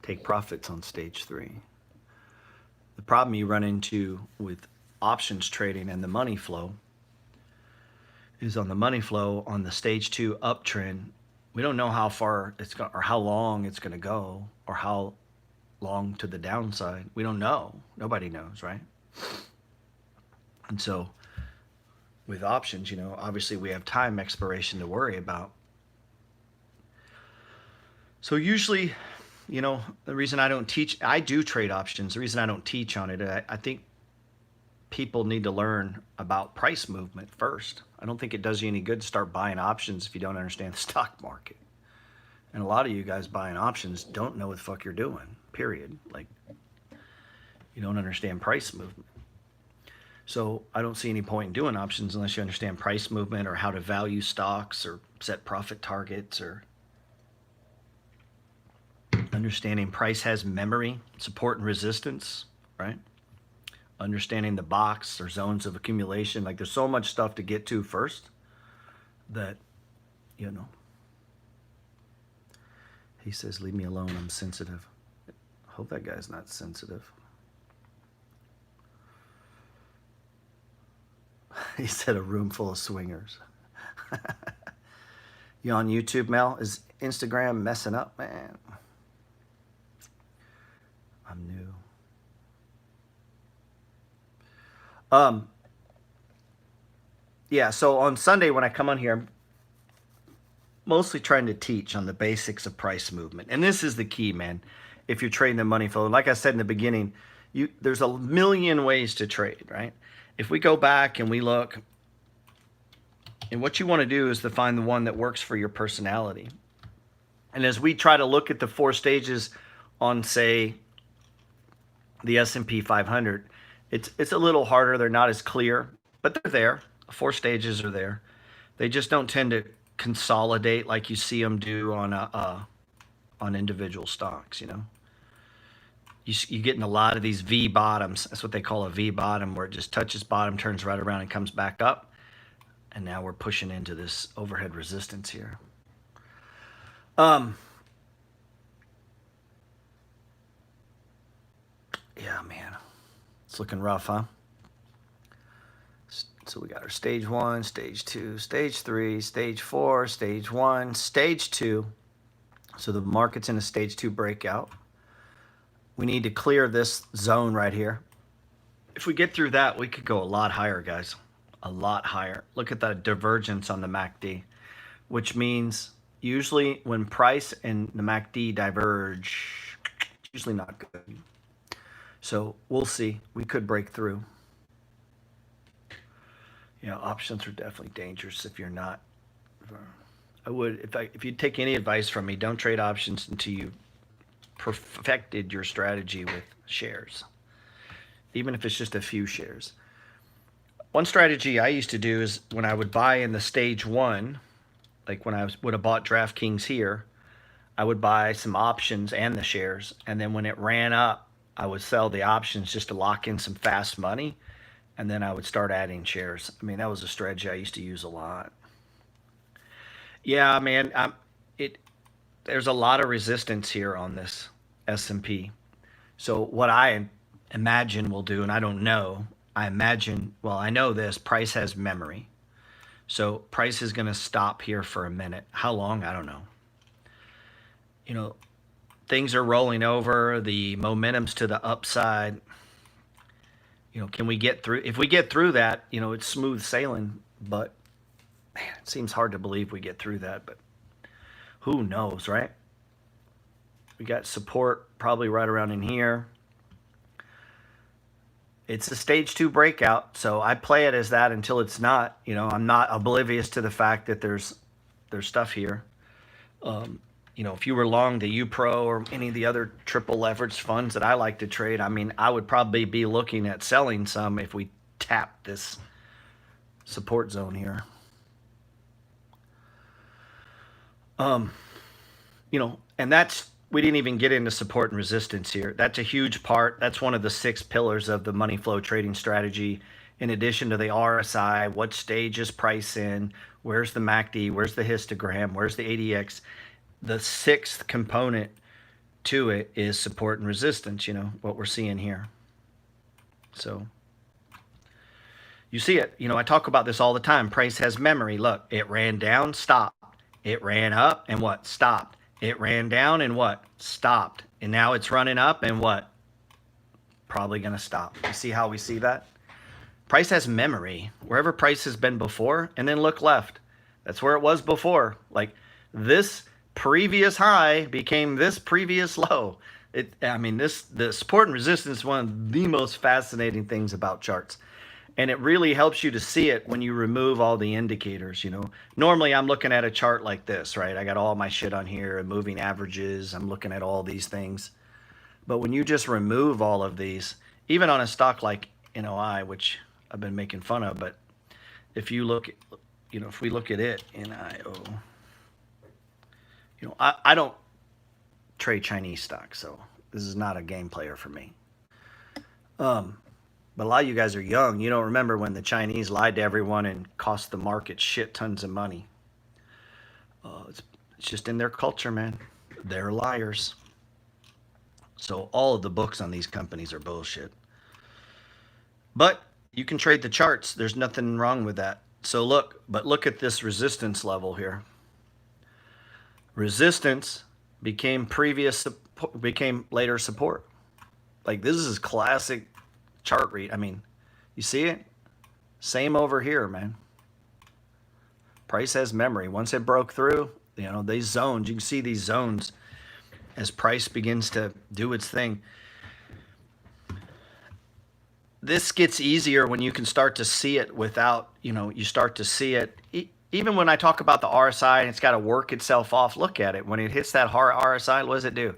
Take profits on stage 3. The problem you run into with options trading and the money flow is on the money flow on the stage 2 uptrend. We don't know how far it's going or how long it's going to go or how long to the downside. We don't know. Nobody knows, right? And so with options, obviously we have time expiration to worry about. So usually, the reason I don't teach, I do trade options. The reason I don't teach on it, I think people need to learn about price movement first. I don't think it does you any good to start buying options if you don't understand the stock market. And a lot of you guys buying options don't know what the fuck you're doing, period. Like, You don't understand price movement. So I don't see any point in doing options unless you understand price movement or how to value stocks or set profit targets or understanding price has memory, support and resistance, right? Understanding the box or zones of accumulation. Like there's so much stuff to get to first that, you know. He says, leave me alone, I'm sensitive. I hope that guy's not sensitive. He said a room full of swingers. You on YouTube, Mel? Is Instagram messing up, man? I'm new. Yeah, so on Sunday when I come on here, I'm mostly trying to teach on the basics of price movement. And this is the key, man. If you're trading the money flow, like I said in the beginning, there's a million ways to trade, right? If we go back and we look, and what you want to do is to find the one that works for your personality. And as we try to look at the 4 stages on, say, the S&P 500, it's a little harder. They're not as clear, but they're there. 4 stages are there. They just don't tend to consolidate like you see them do on individual stocks, you know. You get in a lot of these V bottoms. That's what they call a V bottom, where it just touches bottom, turns right around, and comes back up. And now we're pushing into this overhead resistance here. Yeah, man. It's looking rough, huh? So we got our stage 1, stage 2, stage 3, stage 4, stage 1, stage 2. So the market's in a stage 2 breakout. We need to clear this zone right here. If we get through that, we could go a lot higher, guys. A lot higher. Look at the divergence on the MACD, which means usually when price and the MACD diverge, it's usually not good. So we'll see. We could break through. Yeah, options are definitely dangerous if you're not. I would, if you take any advice from me, don't trade options until you perfected your strategy with shares, even if it's just a few shares. One strategy I used to do is when I would buy in the stage 1, like when I would have bought DraftKings here, I would buy some options and the shares, and then when it ran up, I would sell the options just to lock in some fast money, and then I would start adding shares. I mean, that was a strategy I used to use a lot. Yeah, man, there's a lot of resistance here on this S&P. So what I imagine we'll do, and I don't know, I know this, price has memory. So price is going to stop here for a minute. How long? I don't know. You know, things are rolling over. The momentum's to the upside. You know, can we get through? If we get through that, you know, it's smooth sailing. But, man, it seems hard to believe we get through that. But who knows, right? We got support probably right around in here. It's a stage 2 breakout, so I play it as that until it's not. You know, I'm not oblivious to the fact that there's stuff here. You know, if you were long the UPRO or any of the other triple leverage funds that I like to trade, I mean, I would probably be looking at selling some if we tap this support zone here. You know, and we didn't even get into support and resistance here. That's a huge part. That's one of the 6 pillars of the money flow trading strategy. In addition to the RSI, what stage is price in? Where's the MACD? Where's the histogram? Where's the ADX? The 6th component to it is support and resistance, you know, what we're seeing here. So you see it. You know, I talk about this all the time. Price has memory. Look, it ran down, stopped. It ran up and what? Stopped. It ran down and what? Stopped. And now it's running up and what? Probably going to stop. You see how we see that? Price has memory. Wherever price has been before, and then look left. That's where it was before. Like this previous high became this previous low. The support and resistance is one of the most fascinating things about charts. And it really helps you to see it when you remove all the indicators, you know. Normally I'm looking at a chart like this, right? I got all my shit on here and moving averages. I'm looking at all these things. But when you just remove all of these, even on a stock like NOI, which I've been making fun of, but if you look at, if we look at it, NIO, I don't trade Chinese stocks, so this is not a game player for me. But a lot of you guys are young. You don't remember when the Chinese lied to everyone and cost the market shit tons of money. It's just in their culture, man. They're liars. So all of the books on these companies are bullshit. But you can trade the charts. There's nothing wrong with that. So look at this resistance level here. Resistance became later support. Like, this is classic chart read. I mean, you see it? Same over here, man. Price has memory. Once it broke through, these zones, you can see these zones as price begins to do its thing. This gets easier when you can start to see it without, you start to see it. Even when I talk about the RSI and it's got to work itself off, look at it. When it hits that RSI, what does it do?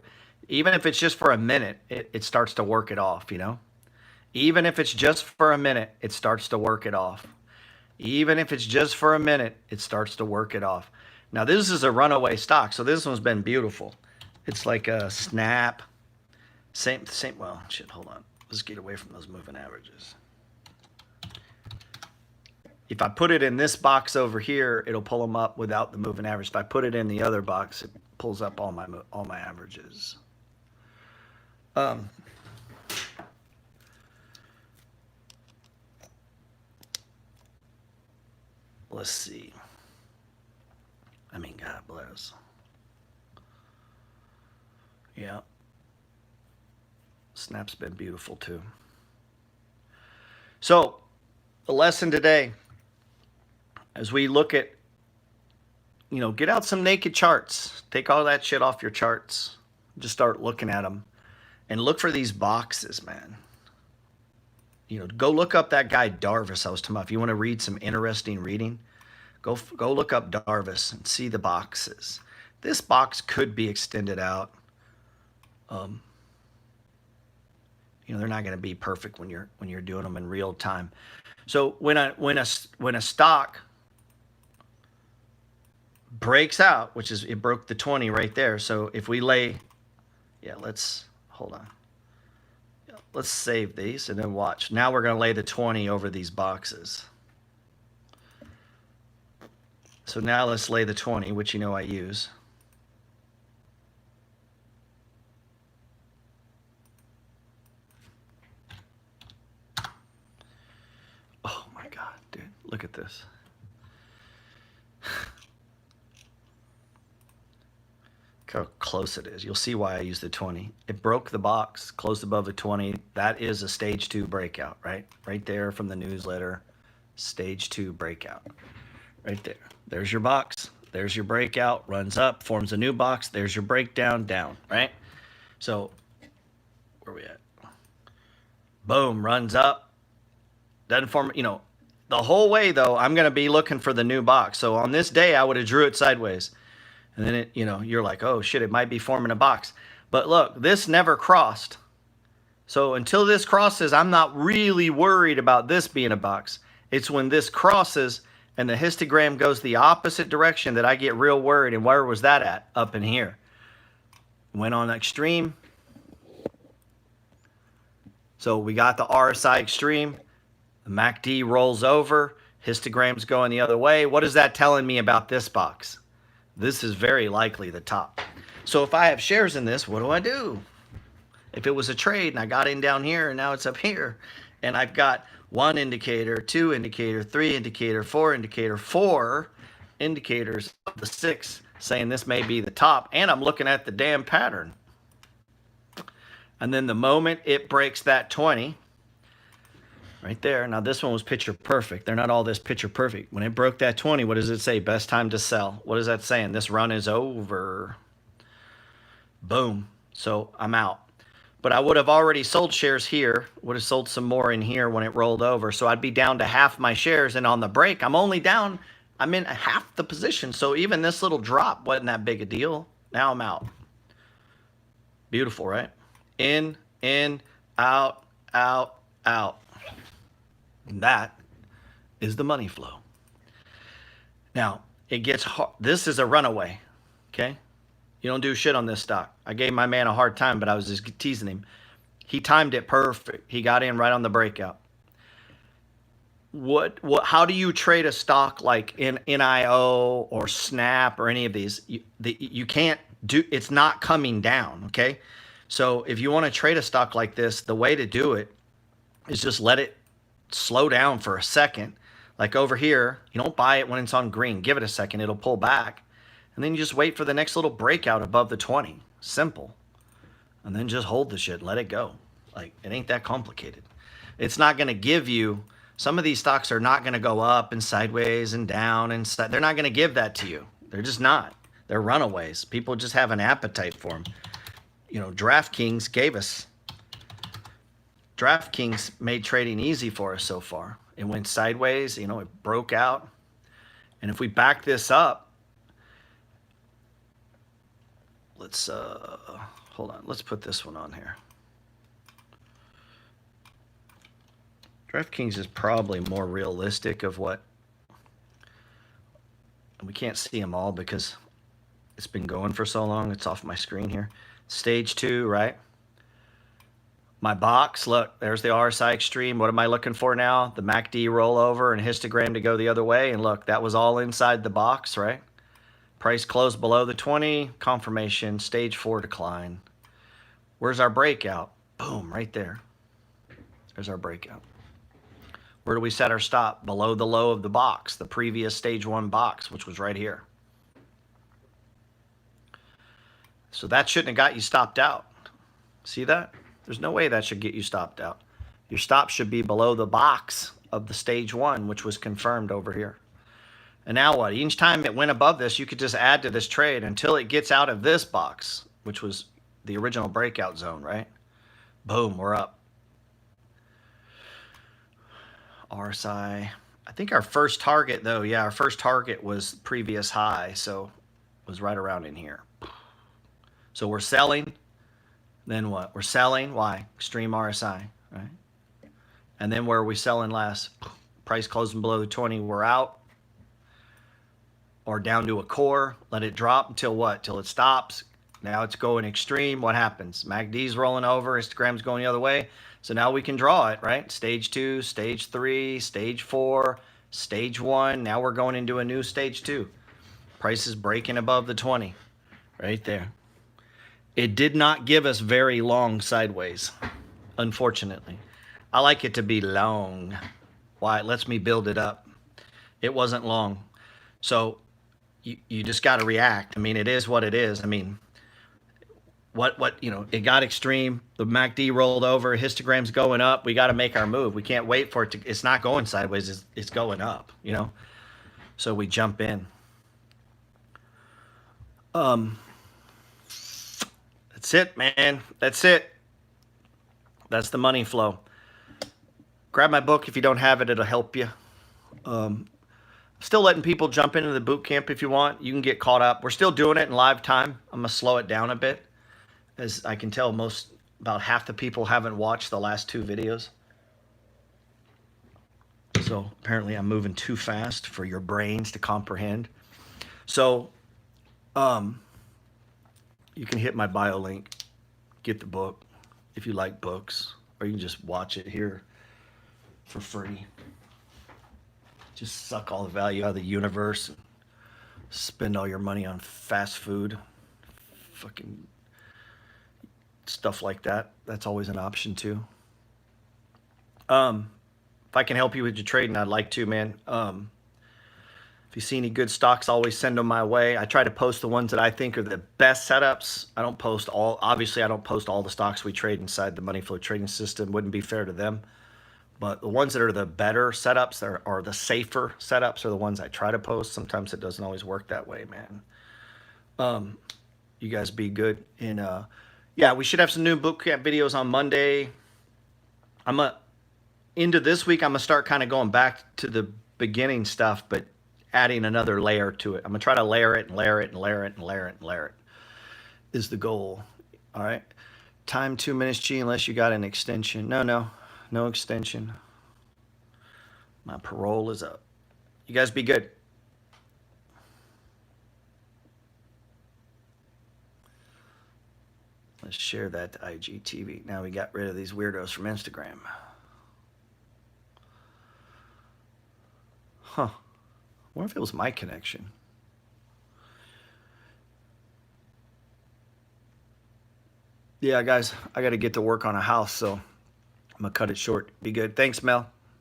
Even if it's just for a minute, it starts to work it off, Even if it's just for a minute, it starts to work it off. Even if it's just for a minute, it starts to work it off. Now, this is a runaway stock, so this one's been beautiful. It's like a snap. Same, well, shit, hold on. Let's get away from those moving averages. If I put it in this box over here, it'll pull them up without the moving average. If I put it in the other box, it pulls up all my averages. Let's see. I mean, God bless. Yeah. Snap's been beautiful too. So, the lesson today, as we look at, get out some naked charts. Take all that shit off your charts. Just start looking at them. And look for these boxes, man. Go look up that guy Darvis I was talking about. If you want to read some interesting reading, go look up Darvis and see the boxes. This box could be extended out. They're not going to be perfect when you're doing them in real time. So when a stock breaks out, which is, it broke the 20 right there. So if we hold on. Let's save these and then watch. Now we're going to lay the 20 over these boxes. So now let's lay the 20, which I use. Oh my God, dude, look at this. Look how close it is. You'll see why I use the 20. It broke the box, closed above the 20. That is a stage 2 breakout, right? Right there from the newsletter. Stage 2 breakout. Right there. There's your box. There's your breakout. Runs up, forms a new box. There's your breakdown, down, right? So, where are we at? Boom, runs up. Doesn't form, the whole way, though, I'm going to be looking for the new box. So on this day, I would have drew it sideways. And then it, you're like, oh shit, it might be forming a box. But look, this never crossed. So until this crosses, I'm not really worried about this being a box. It's when this crosses and the histogram goes the opposite direction that I get real worried. And where was that at? Up in here. Went on extreme. So we got the RSI extreme. The MACD rolls over. Histogram's going the other way. What is that telling me about this box? This is very likely the top. So if I have shares in this, what do I do? If it was a trade and I got in down here and now it's up here, and I've got 1 indicator, 2 indicator, 3 indicator, 4 indicator, 4 indicators of the 6 saying this may be the top, and I'm looking at the damn pattern. And then the moment it breaks that 20, right there. Now this one was picture perfect. They're not all this picture perfect. When it broke that 20, what does it say? Best time to sell. What is that saying? This run is over. Boom. So I'm out. But I would have already sold shares here. Would have sold some more in here when it rolled over. So I'd be down to half my shares. And on the break, I'm only down. I'm in half the position. So even this little drop wasn't that big a deal. Now I'm out. Beautiful, right? In, out, out, out. And that is the money flow. Now, it gets hard. This is a runaway, okay? You don't do shit on this stock. I gave my man a hard time, but I was just teasing him. He timed it perfect. He got in right on the breakout. How do you trade a stock like in NIO or Snap or any of these? You can't do, it's not coming down, okay? So if you want to trade a stock like this, the way to do it is just let it slow down for a second. Like over here, you don't buy it when it's on green. Give it a second, it'll pull back. And then you just wait for the next little breakout above the 20. Simple. And then just hold the shit, let it go. Like, it ain't that complicated. It's not going to give you, some of these stocks are not going to go up and sideways and down and they're not going to give that to you. They're just not. They're runaways. People just have an appetite for them. You know, DraftKings made trading easy for us so far. It went sideways, you know, it broke out. And if we back this up, let's, hold on, let's put this one on here. DraftKings is probably more realistic of what, and we can't see them all because it's been going for so long. It's off my screen here. Stage 2, right? My box, look, there's the RSI extreme. What am I looking for now? The MACD rollover and histogram to go the other way. And look, that was all inside the box, right? Price closed below the 20, confirmation, stage 4 decline. Where's our breakout? Boom, right there. There's our breakout. Where do we set our stop? Below the low of the box, the previous stage 1 box, which was right here. So that shouldn't have got you stopped out. See that? There's no way that should get you stopped out. Your stop should be below the box of the stage 1, which was confirmed over here. And now what? Each time it went above this, you could just add to this trade until it gets out of this box, which was the original breakout zone, right? Boom, we're up. RSI. I think our first target, though, yeah, our first target was previous high, so it was right around in here. So we're selling. Then what? We're selling. Why? Extreme RSI, right? And then where are we selling last? Price closing below the 20, we're out. Or down to a core. Let it drop until what? Till it stops. Now it's going extreme. What happens? MACD's rolling over. Histogram's going the other way. So now we can draw it, right? Stage 2, stage 3, stage 4, stage 1. Now we're going into a new stage 2. Price is breaking above the 20. Right there. It did not give us very long sideways, unfortunately. I like it to be long. Why? It lets me build it up. It wasn't long. So you just got to react. I mean, it is what it is. I mean, you know, it got extreme. The MACD rolled over. Histogram's going up. We got to make our move. We can't wait for it to, it's not going sideways. It's going up, you know. So we jump in. That's it, man. That's it. That's the money flow. Grab my book if you don't have it. It'll help you. Still letting people jump into the boot camp if you want. You can get caught up. We're still doing it in live time. I'm going to slow it down a bit. As I can tell, about half the people haven't watched the last 2 videos. So apparently I'm moving too fast for your brains to comprehend. So, you can hit my bio link, get the book if you like books, or you can just watch it here for free. Just suck all the value out of the universe and spend all your money on fast food, fucking stuff like that. That's always an option too. If I can help you with your trading, I'd like to, man. If you see any good stocks, always send them my way. I try to post the ones that I think are the best setups. I don't post obviously I don't post all the stocks we trade inside the money flow trading system. Wouldn't be fair to them. But the ones that are the better setups or the safer setups are the ones I try to post. Sometimes it doesn't always work that way, man. You guys be good. And yeah, we should have some new bootcamp videos on Monday. Into this week, I'm going to start kind of going back to the beginning stuff, but adding another layer to it. I'm going to try to layer it and layer it and layer it and layer it and layer it is the goal. All right. Time 2 minutes, G, unless you got an extension. No. No extension. My parole is up. You guys be good. Let's share that to IGTV. Now we got rid of these weirdos from Instagram. Huh. I wonder if it was my connection. Yeah, guys, I got to get to work on a house, so I'm going to cut it short. Be good. Thanks, Mel.